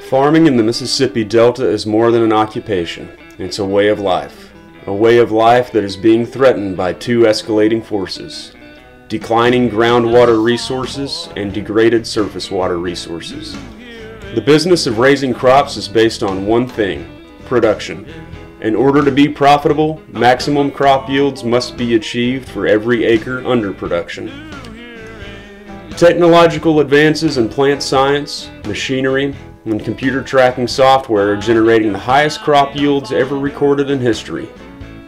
Farming in the Mississippi Delta is more than an occupation. It's a way of life. A way of life that is being threatened by two escalating forces: declining groundwater resources and degraded surface water resources. The business of raising crops is based on one thing: production. In order to be profitable, maximum crop yields must be achieved for every acre under production. Technological advances in plant science, machinery, and computer tracking software are generating the highest crop yields ever recorded in history.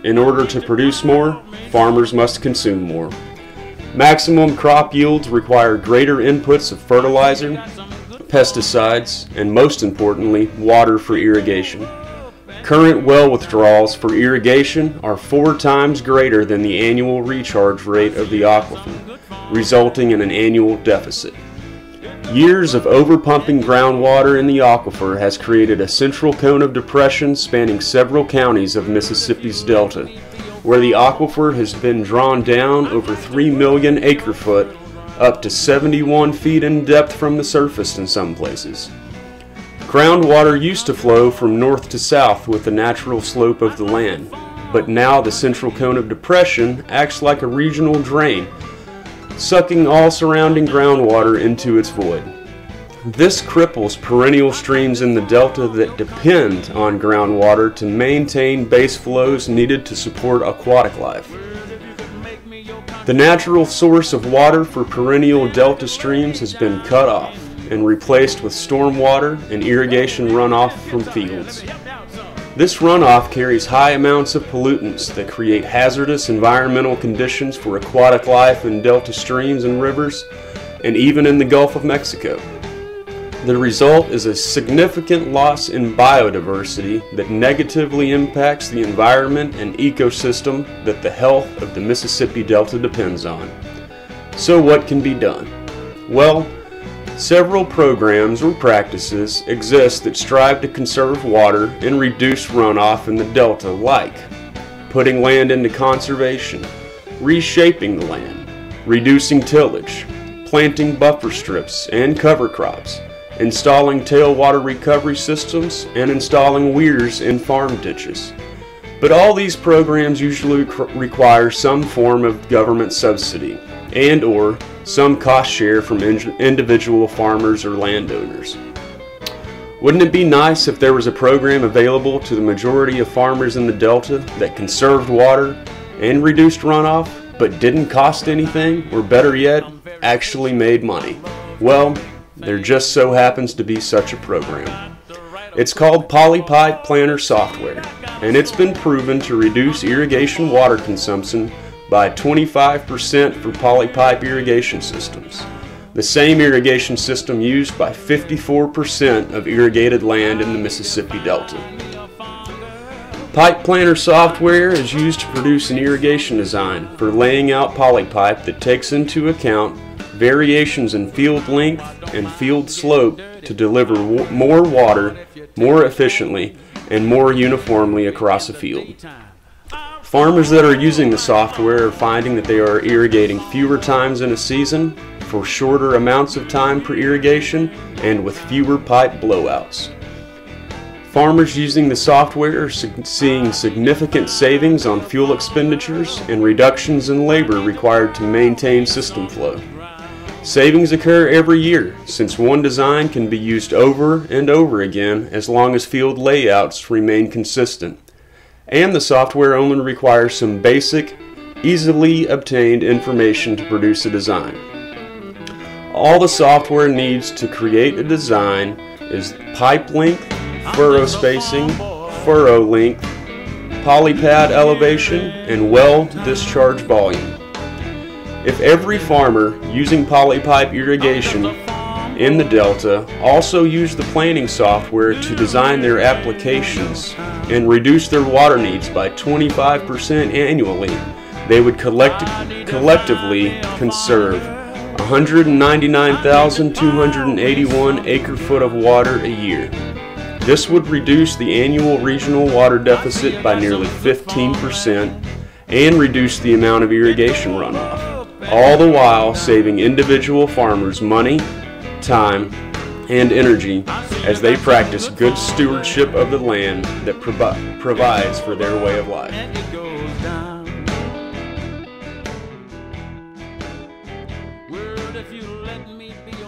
In order to produce more, farmers must consume more. Maximum crop yields require greater inputs of fertilizer, pesticides, and most importantly, water for irrigation. Current well withdrawals for irrigation are 4 times greater than the annual recharge rate of the aquifer, resulting in an annual deficit. Years of overpumping groundwater in the aquifer has created a central cone of depression spanning several counties of Mississippi's Delta, where the aquifer has been drawn down over 3 million acre-foot, up to 71 feet in depth from the surface in some places. Groundwater used to flow from north to south with the natural slope of the land, but now the central cone of depression acts like a regional drain, sucking all surrounding groundwater into its void. This cripples perennial streams in the delta that depend on groundwater to maintain base flows needed to support aquatic life. The natural source of water for perennial delta streams has been cut off and replaced with storm water and irrigation runoff from fields. This runoff carries high amounts of pollutants that create hazardous environmental conditions for aquatic life in delta streams and rivers, and even in the Gulf of Mexico. The result is a significant loss in biodiversity that negatively impacts the environment and ecosystem that the health of the Mississippi Delta depends on. So what can be done? Well, several programs or practices exist that strive to conserve water and reduce runoff in the Delta, like putting land into conservation, reshaping the land, reducing tillage, planting buffer strips and cover crops, installing tailwater recovery systems, and installing weirs in farm ditches. But all these programs usually require some form of government subsidy and/or some cost share from individual farmers or landowners. Wouldn't it be nice if there was a program available to the majority of farmers in the Delta that conserved water and reduced runoff, but didn't cost anything, or better yet, actually made money? Well, there just so happens to be such a program. It's called Polypipe Planner software, and it's been proven to reduce irrigation water consumption by 25% for polypipe irrigation systems, the same irrigation system used by 54% of irrigated land in the Mississippi Delta. Pipe Planner software is used to produce an irrigation design for laying out polypipe that takes into account variations in field length and field slope to deliver more water more efficiently and more uniformly across a field. Farmers that are using the software are finding that they are irrigating fewer times in a season, for shorter amounts of time per irrigation, and with fewer pipe blowouts. Farmers using the software are seeing significant savings on fuel expenditures and reductions in labor required to maintain system flow. Savings occur every year, since one design can be used over and over again as long as field layouts remain consistent. And the software only requires some basic, easily obtained information to produce a design. All the software needs to create a design is pipe length, furrow spacing, furrow length, polypad elevation, and well discharge volume. If every farmer using polypipe irrigation in the Delta also used the planning software to design their applications and reduce their water needs by 25% annually, they would collectively conserve 199,281 acre-foot of water a year. This would reduce the annual regional water deficit by nearly 15% and reduce the amount of irrigation runoff, all the while saving individual farmers money, time, and energy as they practice good stewardship of the land that provides for their way of life. Word, if you let me be